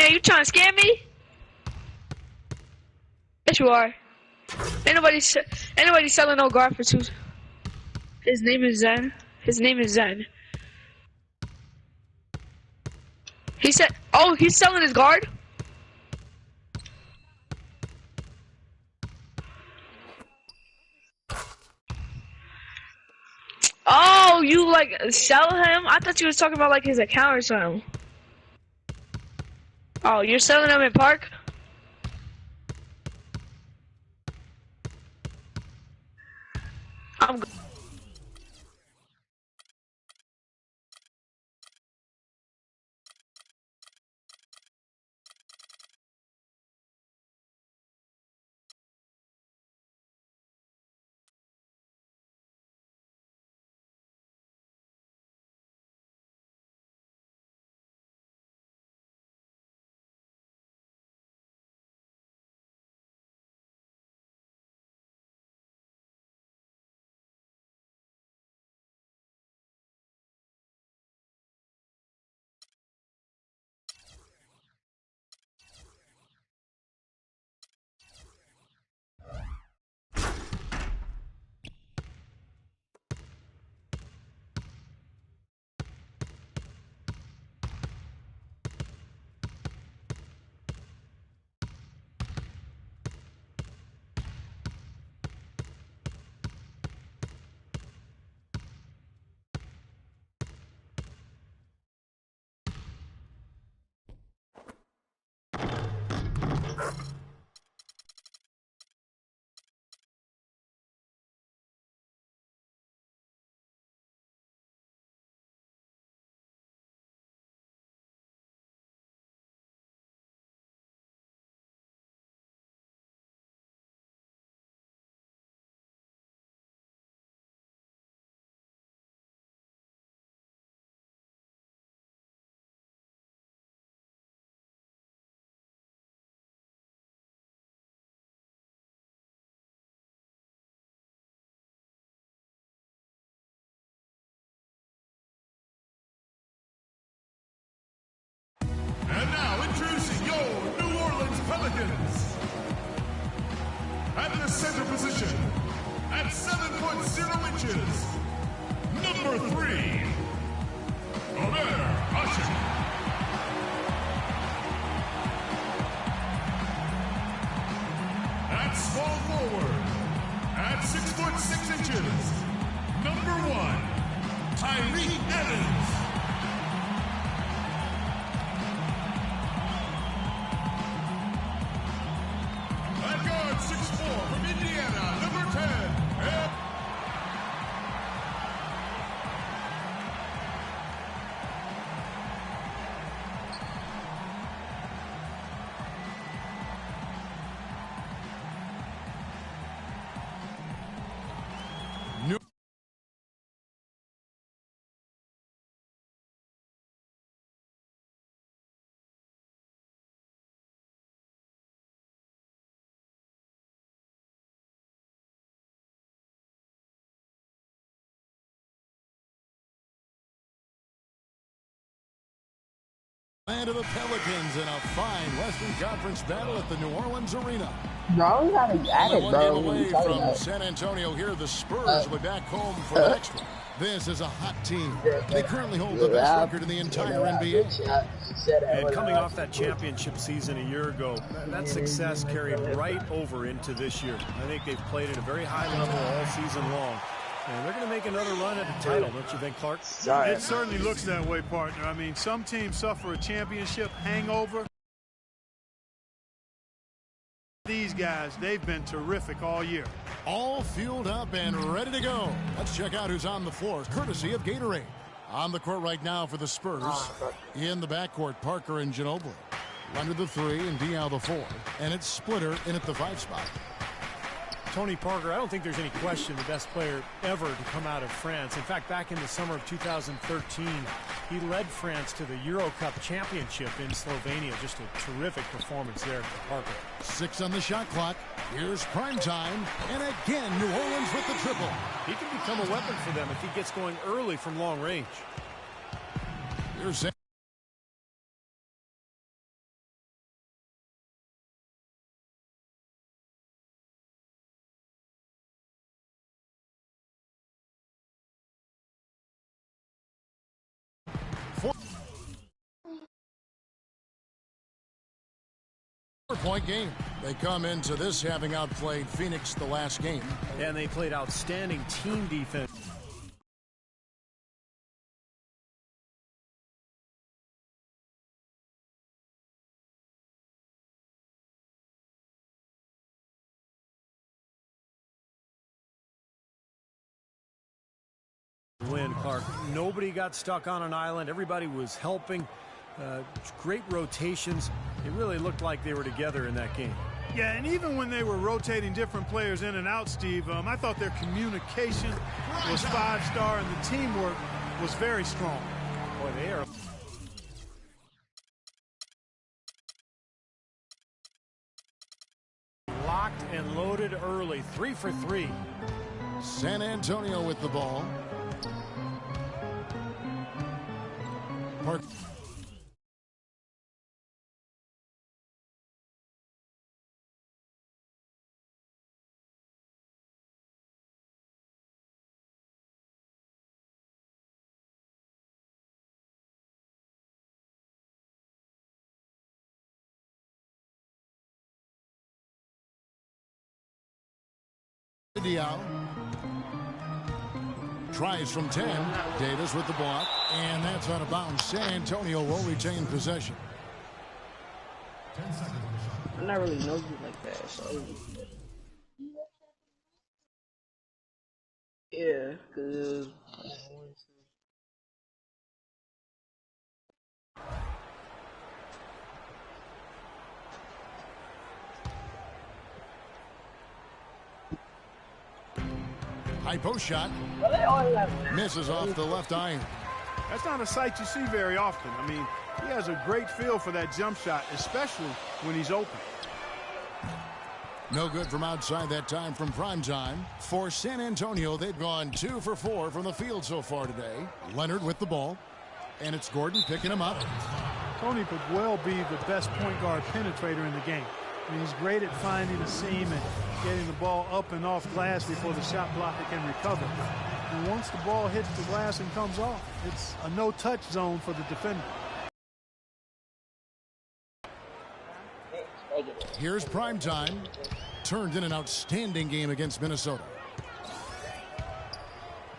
man, you trying to scam me? Yes, you are. Ain't nobody selling no guard for two. His name is Zen. His name is Zen. He said, oh, he's selling his guard? Oh, you like sell him? I thought you was talking about like his account or something. Oh, you're selling him in Park? I'm And now introducing your New Orleans Pelicans. At the center position, at 7'0" inches, number 3, Omer Hashim. At small forward, at 6'6" inches, number 1, Tyreke Evans. At guard 6'4" from Indiana, number 10, Land of the Pelicans in a fine Western Conference battle at the New Orleans Arena. Bro, we gotta get it, One bro. game away What from about? San Antonio here. The Spurs will be back home for the next one. This is a hot team. They currently hold the best record in the entire NBA. And coming off that championship season a year ago, that success carried right over into this year. I think they've played at a very high level all season long. And they're going to make another run at the title, don't you think, Clark? It certainly looks that way, partner. I mean, some teams suffer a championship hangover. These guys, they've been terrific all year. All fueled up and ready to go. Let's check out who's on the floor, courtesy of Gatorade. On the court right now for the Spurs. In the backcourt, Parker and Ginobili. Leonard the 3 and Diaw the 4. And it's Splitter in at the 5 spot. Tony Parker, I don't think there's any question the best player ever to come out of France. In fact, back in the summer of 2013, he led France to the Euro Cup championship in Slovenia. Just a terrific performance there for Parker. 6 on the shot clock. Here's prime time. And again, New Orleans with the triple. He can become a weapon for them if he gets going early from long range. Here's 4-point game. They come into this having outplayed Phoenix the last game. And they played outstanding team defense. Win, Clark. Nobody got stuck on an island. Everybody was helping. Great rotations. It really looked like they were together in that game. Yeah, and even when they were rotating different players in and out, Steve, I thought their communication was 5-star and the teamwork was very strong. Boy, they are. Locked and loaded early. 3 for 3. San Antonio with the ball. Park. Diao tries from 10. Davis with the block, and that's out of bounds. San Antonio will retain possession. I not really know you like that, so yeah, cause high post shot misses off the left iron. That's not a sight you see very often. I mean, he has a great feel for that jump shot, especially when he's open. No good from outside that time from prime time. For San Antonio, they've gone 2 for 4 from the field so far today. Leonard with the ball, and it's Gordon picking him up. Tony could well be the best point guard penetrator in the game. I mean, he's great at finding a seam and getting the ball up and off glass before the shot blocker can recover. And once the ball hits the glass and comes off, it's a no-touch zone for the defender. Here's prime time. Turned in an outstanding game against Minnesota.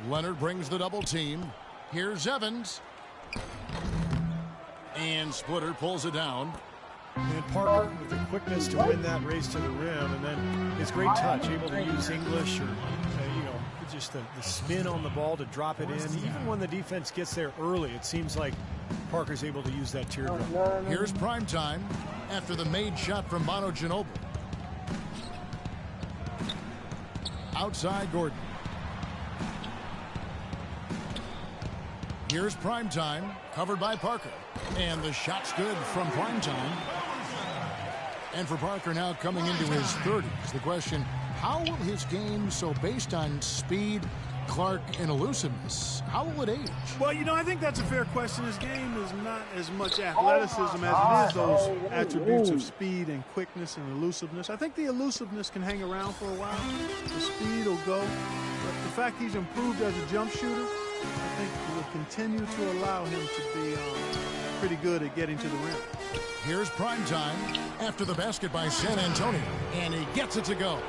Leonard brings the double team. Here's Evans. And Splitter pulls it down. And Parker with the quickness to win that race to the rim, and then his great touch, able to use English or just the spin on the ball to drop it in. Even when the defense gets there early, it seems like Parker's able to use that teardrop. Here's prime time after the made shot from Manu Ginobili. Outside Gordon. Here's prime time, covered by Parker. And the shot's good from prime time. And for Parker now coming into his 30s, the question, how will his game, so based on speed, Clark, and elusiveness, how will it age? Well, I think that's a fair question. His game is not as much athleticism as it is those attributes of speed and quickness and elusiveness. I think the elusiveness can hang around for a while. The speed will go. But the fact he's improved as a jump shooter, I think will continue to allow him to be pretty good at getting to the rim. Here's prime time after the basket by San Antonio, and he gets it to go.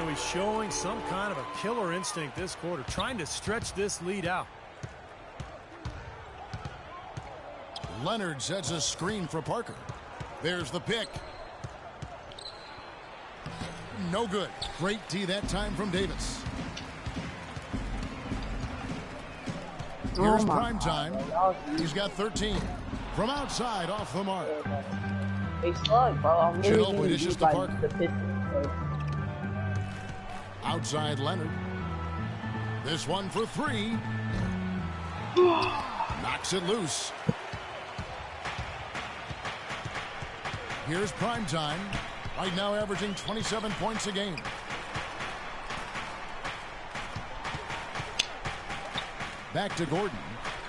He's showing some kind of a killer instinct this quarter, trying to stretch this lead out. Leonard sets a screen for Parker. There's the pick. No good. Great D that time from Davis. Here's prime time. He's got 13. From outside, off the mark. they suck, bro. I'm Ginobili dishes to Parker. the Pistons. Outside Leonard. This one for 3. Knocks it loose. Here's prime time. Right now averaging 27 points a game. Back to Gordon.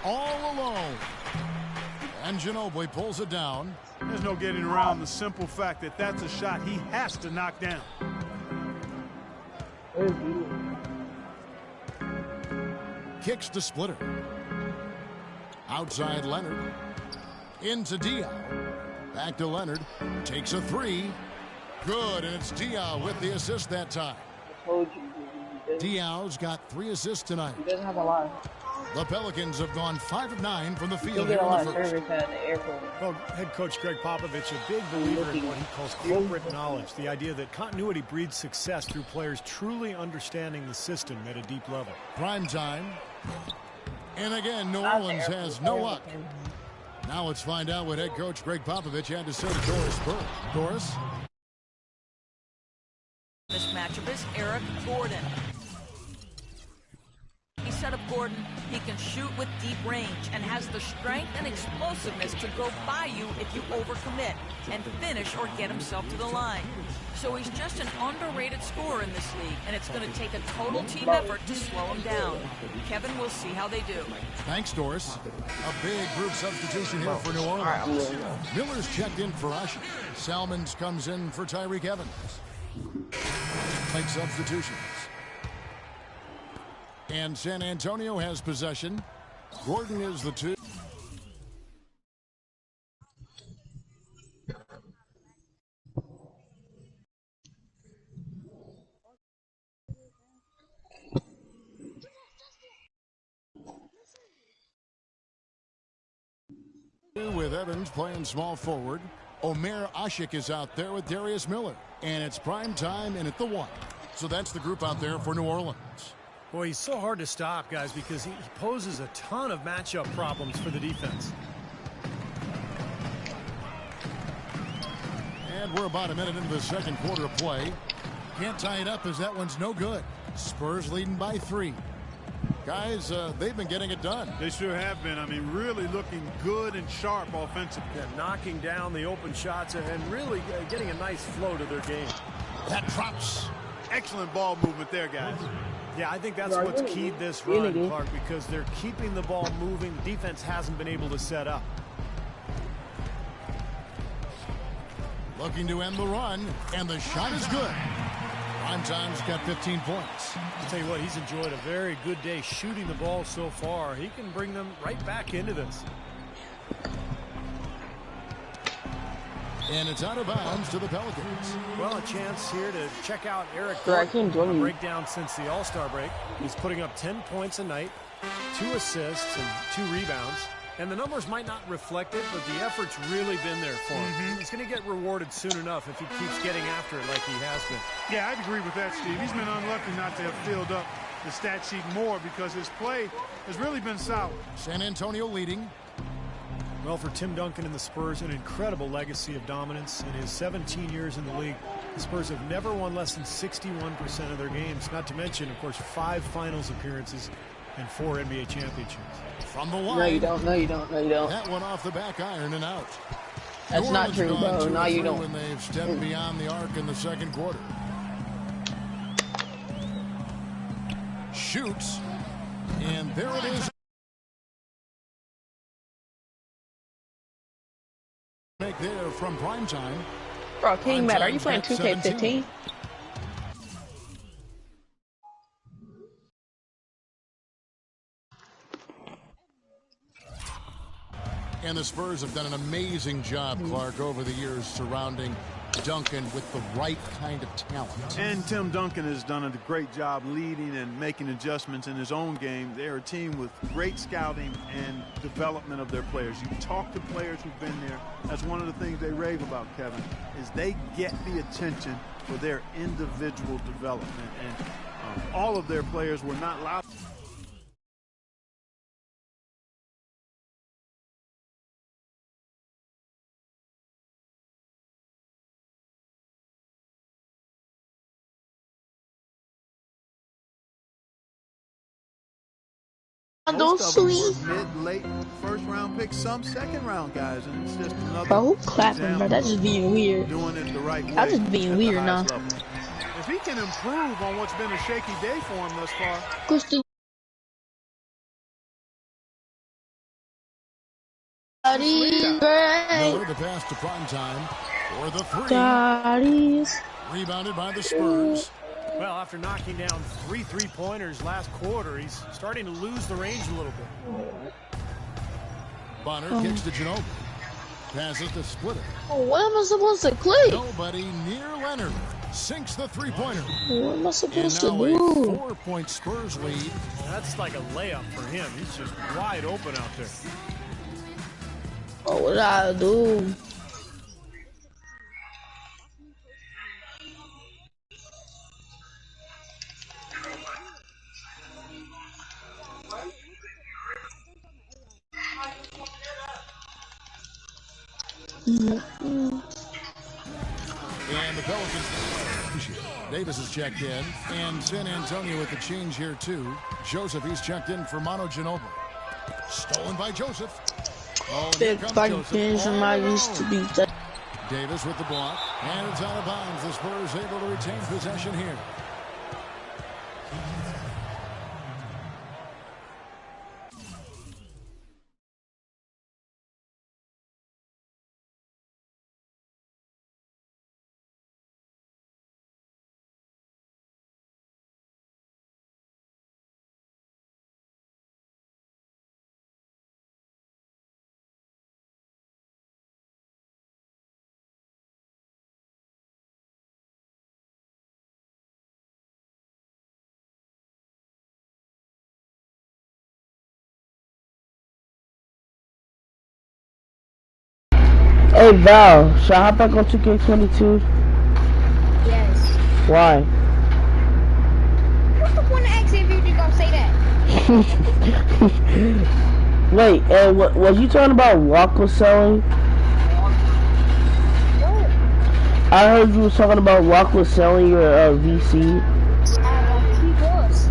All alone. And Ginobili pulls it down. There's no getting around the simple fact that that's a shot he has to knock down. Kicks to Splitter. Outside Leonard. Into Diao. Back to Leonard. Takes a 3. Good, and it's Diaw with the assist that time. I told you. Diaw's got 3 assists tonight. He doesn't have a lot. The Pelicans have gone 5 of 9 from the He field get here a lot in of the first. service at the airport. Well, head coach Greg Popovich, a big believer in what he calls corporate knowledge, the idea that continuity breeds success through players truly understanding the system at a deep level. Prime time. And again, New Orleans has no luck. Now let's find out what head coach Greg Popovich had to say to Doris Burke. Doris? This matchup is Eric Gordon. He said of Gordon, he can shoot with deep range and has the strength and explosiveness to go by you if you overcommit and finish or get himself to the line. So he's just an underrated scorer in this league, and it's going to take a total team effort to slow him down. Kevin, we'll see how they do. Thanks, Doris. A big group substitution here for New Orleans. Miller's checked in for Usher. Salmons comes in for Tyreek Evans. Make substitutions. And San Antonio has possession. Gordon is the 2. With Evans playing small forward. Omer Ashik is out there with Darius Miller. And it's prime time and at the 1. So that's the group out there for New Orleans. Boy, he's so hard to stop, guys, because he poses a ton of matchup problems for the defense. And we're about a minute into the second quarter of play. Can't tie it up as that one's no good. Spurs leading by 3. Guys, they've been getting it done. They sure have been. I mean, really looking good and sharp offensively. Yeah, knocking down the open shots and really getting a nice flow to their game. That drops. Excellent ball movement there, guys. Yeah, I think that's what's keyed this run, Clark, because they're keeping the ball moving. The defense hasn't been able to set up. Looking to end the run, and the shot is good. Primetime's got 15 points. I'll tell you what, he's enjoyed a very good day shooting the ball so far. He can bring them right back into this. And it's out of bounds to the Pelicans. Well, a chance here to check out Eric Gordon. Gordon. Breakdown since the All-Star break. He's putting up 10 points a night, 2 assists, and 2 rebounds. And the numbers might not reflect it, but the effort's really been there for him. He's going to get rewarded soon enough if he keeps getting after it like he has been. Yeah, I'd agree with that, Steve. He's been unlucky not to have filled up the stat sheet more because his play has really been solid. San Antonio leading. Well, for Tim Duncan and the Spurs, an incredible legacy of dominance. In his 17 years in the league, the Spurs have never won less than 61% of their games. Not to mention, of course, 5 finals appearances and 4 NBA championships. From the line. No, you don't. No, you don't. No, you don't. That one off the back iron and out. That's not true, bro. No, you don't. When they've stepped beyond the arc in the second quarter. Shoots. And there it is. Make there from primetime. Bro, King Matt, are you playing 2K15? And the Spurs have done an amazing job, Clark, over the years surrounding Duncan with the right kind of talent. And Tim Duncan has done a great job leading and making adjustments in his own game. They're a team with great scouting and development of their players. You talk to players who've been there. That's one of the things they rave about, Kevin, is they get the attention for their individual development. And all of their players were not allowed. Most of them were mid-late first-round picks, some second-round guys, and it's just another. Bro, who clapping, bro? That's just being weird. Doing it the right way. I'm just being weird now. If he can improve on what's been a shaky day for him thus far. Miller, the pass to primetime for the 3. Rebounded by the Spurs. Well, after knocking down 3 3-pointers last quarter, he's starting to lose the range a little bit. Bonner kicks to Ginobili. Passes to Splitter. Oh, what am I supposed to click? Nobody near Leonard. Sinks the three-pointer. What am I supposed to And now do? a 4-point Spurs lead. That's like a layup for him. He's just wide open out there. Oh, what did I do? And the Pelicans. Davis is checked in. And San Antonio with the change here, too. Joseph, he's checked in for Manu Ginobili. Stolen by Joseph. Oh, Big fucking things from I used to be. Davis with the block. And it's out of bounds. The Spurs able to retain possession here. Hey Val, should I hop back on 2K22? Yes. Why? What's the point of asking if you just gonna say that? Wait, what was you talking about Walk was selling? I heard you was talking about Walk was selling your VC. He was.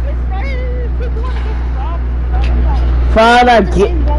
Fine, I get.